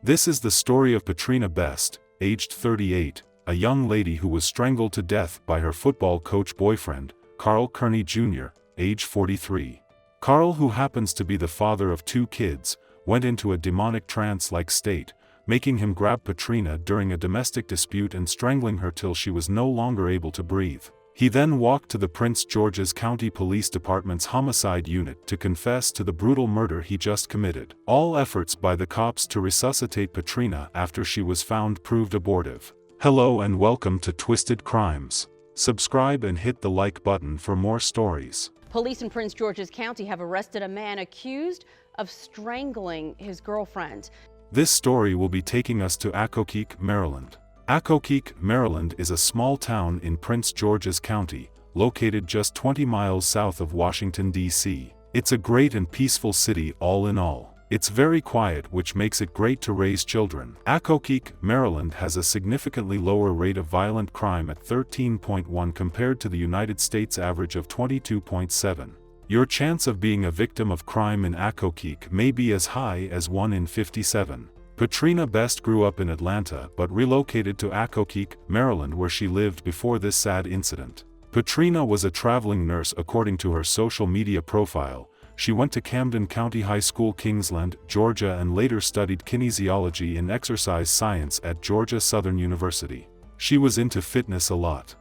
This is the story of Patrina Best, aged 38, a young lady who was strangled to death by her football coach boyfriend, Kearney Jr., age 43. Carl, who happens to be the father of 2 kids, went into a demonic trance-like state, making him grab Patrina during a domestic dispute and strangling her till she was no longer able to breathe. He then walked to the Prince George's County Police Department's homicide unit to confess to the brutal murder he just committed. All efforts by the cops to resuscitate Patrina after she was found proved abortive. Hello and welcome to Twisted Crimes. Subscribe and hit the like button for more stories. Police in Prince George's County have arrested a man accused of strangling his girlfriend. This story will be taking us to Accokeek, Maryland. Accokeek, Maryland is a small town in Prince George's County, located just 20 miles south of Washington, D.C. It's a great and peaceful city all in all. It's very quiet, which makes it great to raise children. Accokeek, Maryland has a significantly lower rate of violent crime at 13.1 compared to the United States average of 22.7. Your chance of being a victim of crime in Accokeek may be as high as 1 in 57. Patrina Best grew up in Atlanta but relocated to Accokeek, Maryland, where she lived before this sad incident. Patrina was a traveling nurse according to her social media profile. She went to Camden County High School, Kingsland, Georgia, and later studied kinesiology and exercise science at Georgia Southern University. She was into fitness a lot.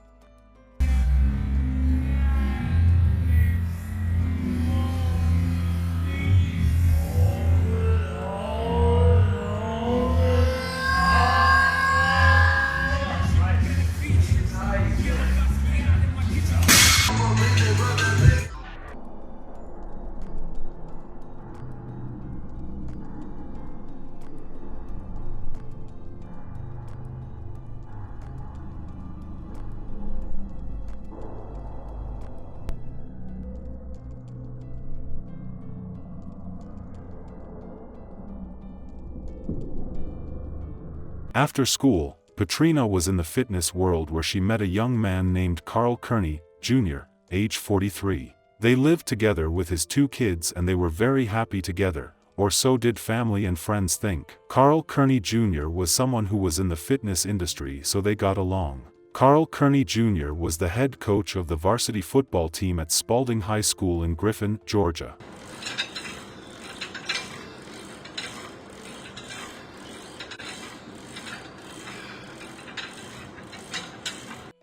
After school, Patrina was in the fitness world where she met a young man named Kearney Jr., age 43. They lived together with his 2 kids and they were very happy together, or so did family and friends think. Kearney Jr. was someone who was in the fitness industry, so they got along. Kearney Jr. was the head coach of the varsity football team at Spalding High School in Griffin, Georgia.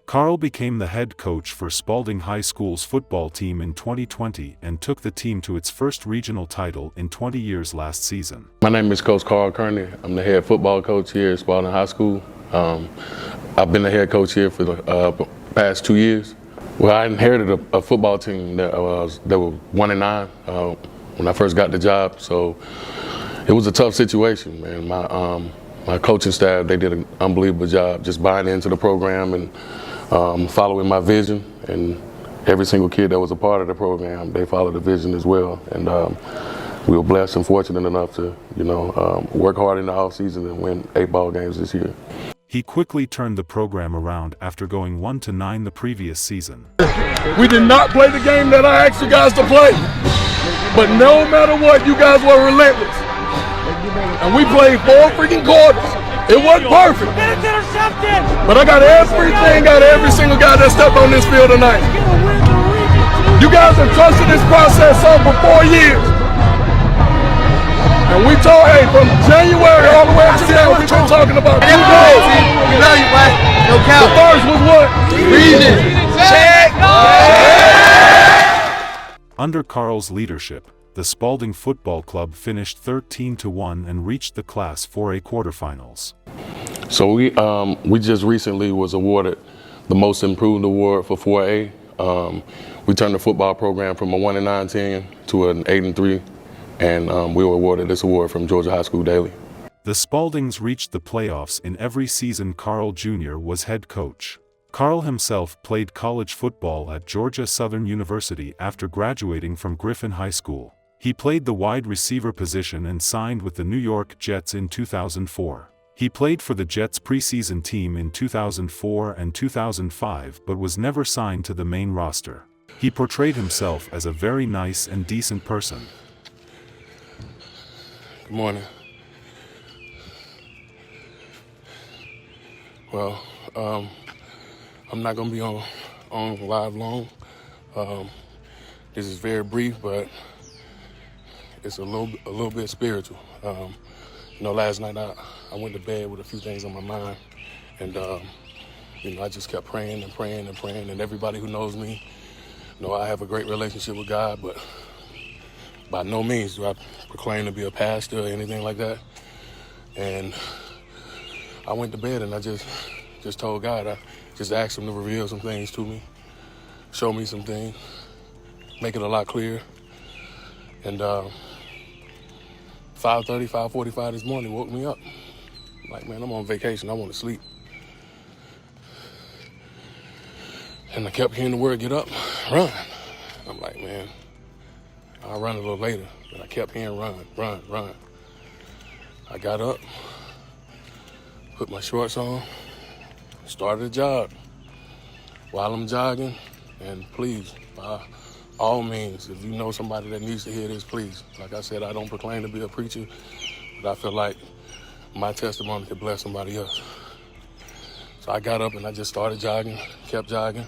Carl became the head coach for Spalding High School's football team in 2020 and took the team to its first regional title in 20 years last season. My name is Coach Carl Kearney. I'm the head football coach here at Spalding High School. I've been the head coach here for the past 2 years. Well, I inherited a football team that were 1-9 when I first got the job, so it was a tough situation, man. My coaching staff, they did an unbelievable job just buying into the program and following my vision, and every single kid that was a part of the program, they followed the vision as well. And we were blessed and fortunate enough to, work hard in the off season and win 8 ball games this year. He quickly turned the program around after going 1-9 the previous season. We did not play the game that I asked you guys to play, but no matter what, you guys were relentless. And we played 4 freaking quarters. It wasn't perfect, but I got everything out of every single guy that stepped on this field tonight. You guys have trusted this process on for 4 years. And we told, hey, from January all the way up to now, we've been talking about 2 goals. The first was what? Reason. Check. Under Carl's leadership, the Spalding Football Club finished 13-1 and reached the Class 4A quarterfinals. So we just recently was awarded the Most Improved Award for 4A. We turned the football program from a 1-9 team to an 8-3, and we were awarded this award from Georgia High School Daily. The Spaldings reached the playoffs in every season Carl Jr. was head coach. Carl himself played college football at Georgia Southern University after graduating from Griffin High School. He played the wide receiver position and signed with the New York Jets in 2004. He played for the Jets preseason team in 2004 and 2005 but was never signed to the main roster. He portrayed himself as a very nice and decent person. Good morning. Well, I'm not gonna be on live long. This is very brief, but it's a little bit spiritual. Last night I went to bed with a few things on my mind, and I just kept praying and praying and praying. And everybody who knows me, I have a great relationship with God, but by no means do I proclaim to be a pastor or anything like that. And I went to bed and I just told God, I just asked him to reveal some things to me, show me some things, make it a lot clearer. And 5:30, 5:45 this morning woke me up. I'm like, man, I'm on vacation, I want to sleep. And I kept hearing the word, get up, run. I'm like, man, I'll run a little later. But I kept hearing run. I got up, put my shorts on, started a jog. While I'm jogging, and please, by all means, if you know somebody that needs to hear this, please. Like I said, I don't proclaim to be a preacher, but I feel like my testimony could bless somebody else. So I got up and I just started jogging, kept jogging,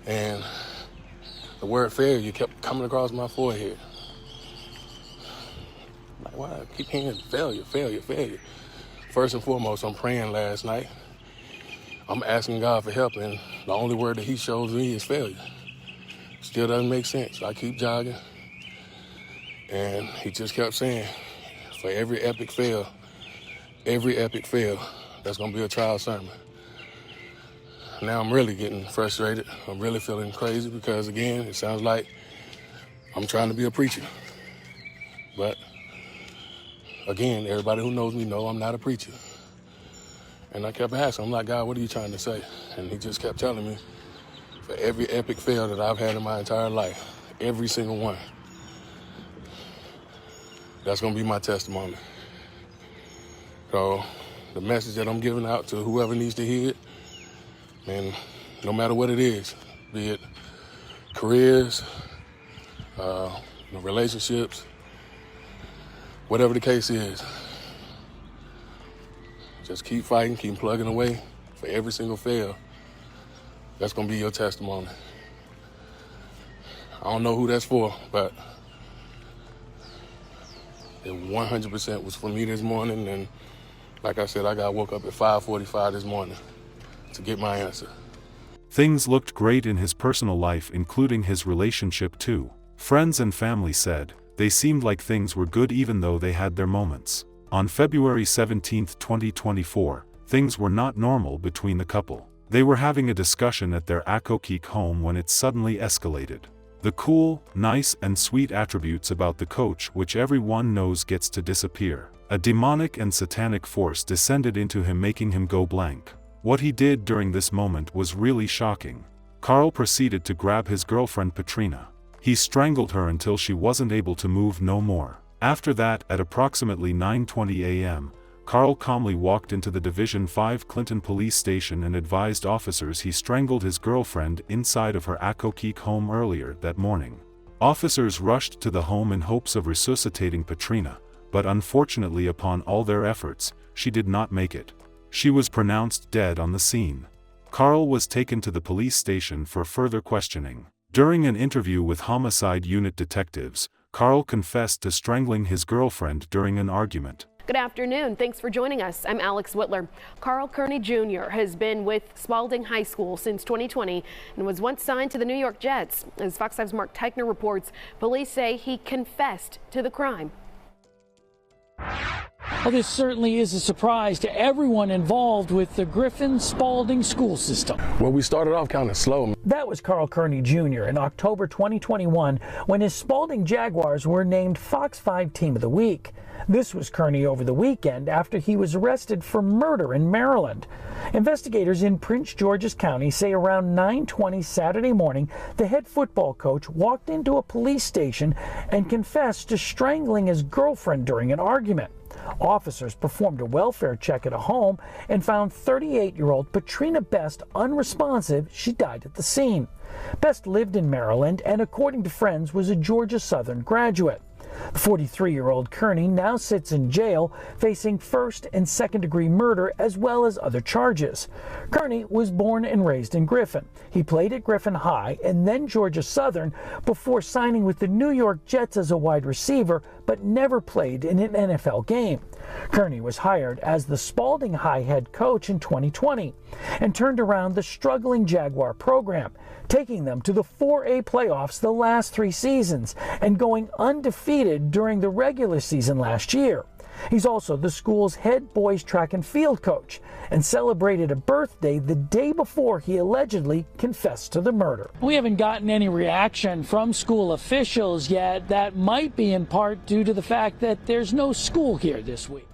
and the word failure kept coming across my forehead. Like, why? I keep hearing failure. First and foremost, I'm praying last night. I'm asking God for help, and the only word that he shows me is failure. Still doesn't make sense. I keep jogging, and he just kept saying, for every epic fail, that's going to be a trial sermon. Now I'm really getting frustrated. I'm really feeling crazy because, again, it sounds like I'm trying to be a preacher. But, again, everybody who knows me know I'm not a preacher. And I kept asking, I'm like, God, what are you trying to say? And he just kept telling me, for every epic fail that I've had in my entire life, every single one, that's going to be my testimony. So the message that I'm giving out to whoever needs to hear it, and no matter what it is, be it careers, relationships, whatever the case is, just keep fighting, keep plugging away. For every single fail, that's gonna be your testimony. I don't know who that's for, but it 100% was for me this morning. And like I said, I got woke up at 5:45 this morning to get my answer. Things looked great in his personal life, including his relationship too. Friends and family said they seemed like things were good even though they had their moments. On February 17, 2024, things were not normal between the couple. They were having a discussion at their Accokeek home when it suddenly escalated. The cool, nice and sweet attributes about the coach which everyone knows gets to disappear. A demonic and satanic force descended into him, making him go blank. What he did during this moment was really shocking. Carl proceeded to grab his girlfriend Patrina. He strangled her until she wasn't able to move no more. After that, at approximately 9:20 a.m., Carl calmly walked into the Division 5 Clinton police station and advised officers he strangled his girlfriend inside of her Accokeek home earlier that morning. Officers rushed to the home in hopes of resuscitating Patrina, but unfortunately, upon all their efforts, she did not make it. She was pronounced dead on the scene. Carl was taken to the police station for further questioning. During an interview with homicide unit detectives, Carl confessed to strangling his girlfriend during an argument. Good afternoon. Thanks for joining us. I'm Alex Whitler. Carl Kearney Jr. has been with Spalding High School since 2020 and was once signed to the New York Jets. As Fox 5's Mark Teichner reports, police say he confessed to the crime. Well, this certainly is a surprise to everyone involved with the Griffin Spalding school system. Well, we started off kind of slow. That was Carl Kearney Jr. in October 2021 when his Spalding Jaguars were named Fox 5 Team of the Week. This was Kearney over the weekend after he was arrested for murder in Maryland. Investigators in Prince George's County say around 9:20 Saturday morning, the head football coach walked into a police station and confessed to strangling his girlfriend during an argument. Officers performed a welfare check at a home and found 38-year-old Patrina Best unresponsive. She died at the scene. Best lived in Maryland and, according to friends, was a Georgia Southern graduate. The 43-year-old Kearney now sits in jail facing first and second-degree murder as well as other charges. Kearney was born and raised in Griffin. He played at Griffin High and then Georgia Southern before signing with the New York Jets as a wide receiver, but never played in an NFL game. Kearney was hired as the Spalding High head coach in 2020 and turned around the struggling Jaguar program, taking them to the 4A playoffs the last 3 seasons and going undefeated during the regular season last year. He's also the school's head boys track and field coach and celebrated a birthday the day before he allegedly confessed to the murder. We haven't gotten any reaction from school officials yet. That might be in part due to the fact that there's no school here this week.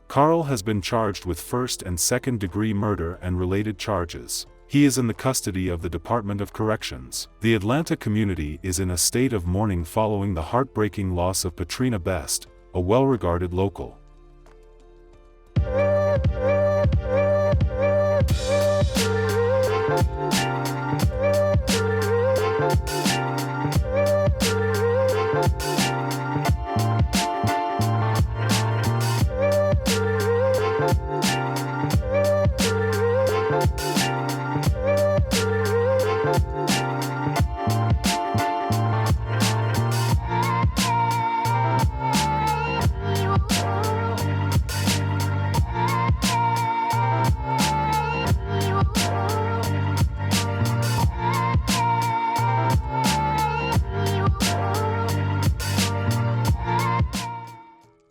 Carl has been charged with first and second-degree murder and related charges. He is in the custody of the Department of Corrections. The Atlanta community is in a state of mourning following the heartbreaking loss of Patrina Best, a well-regarded local.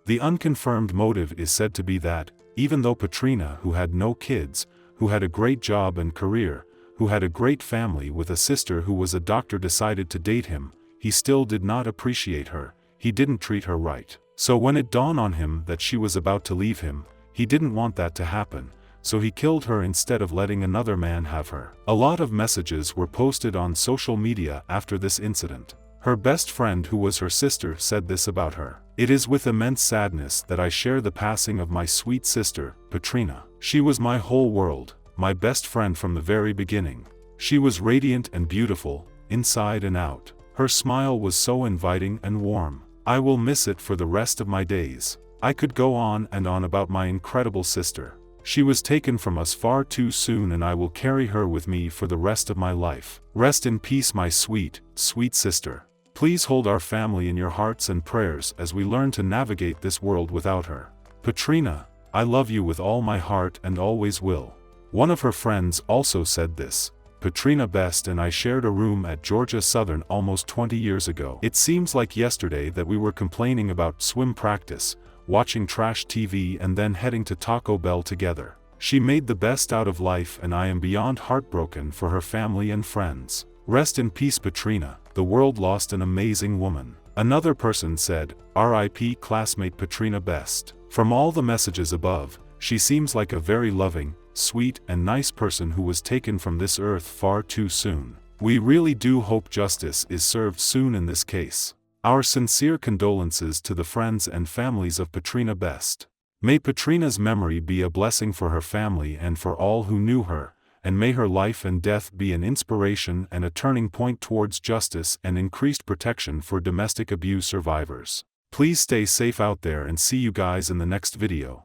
The unconfirmed motive is said to be that, even though Patrina, who had no kids, who had a great job and career, who had a great family with a sister who was a doctor, decided to date him, he still did not appreciate her. He didn't treat her right. So when it dawned on him that she was about to leave him, he didn't want that to happen, so he killed her instead of letting another man have her. A lot of messages were posted on social media after this incident. Her best friend, who was her sister, said this about her: "It is with immense sadness that I share the passing of my sweet sister, Patrina. She was my whole world, my best friend from the very beginning. She was radiant and beautiful, inside and out. Her smile was so inviting and warm. I will miss it for the rest of my days." I could go on and on about my incredible sister. She was taken from us far too soon, and I will carry her with me for the rest of my life. Rest in peace, my sweet, sweet sister. Please hold our family in your hearts and prayers as we learn to navigate this world without her. Patrina, I love you with all my heart and always will. One of her friends also said this: Patrina Best and I shared a room at Georgia Southern almost 20 years ago. It seems like yesterday that we were complaining about swim practice, watching trash TV, and then heading to Taco Bell together. She made the best out of life, and I am beyond heartbroken for her family and friends. Rest in peace, Patrina. The world lost an amazing woman. Another person said, R.I.P. classmate Patrina Best. From all the messages above, she seems like a very loving, sweet, and nice person who was taken from this earth far too soon. We really do hope justice is served soon in this case. Our sincere condolences to the friends and families of Patrina Best. May Patrina's memory be a blessing for her family and for all who knew her, and may her life and death be an inspiration and a turning point towards justice and increased protection for domestic abuse survivors. Please stay safe out there, and see you guys in the next video.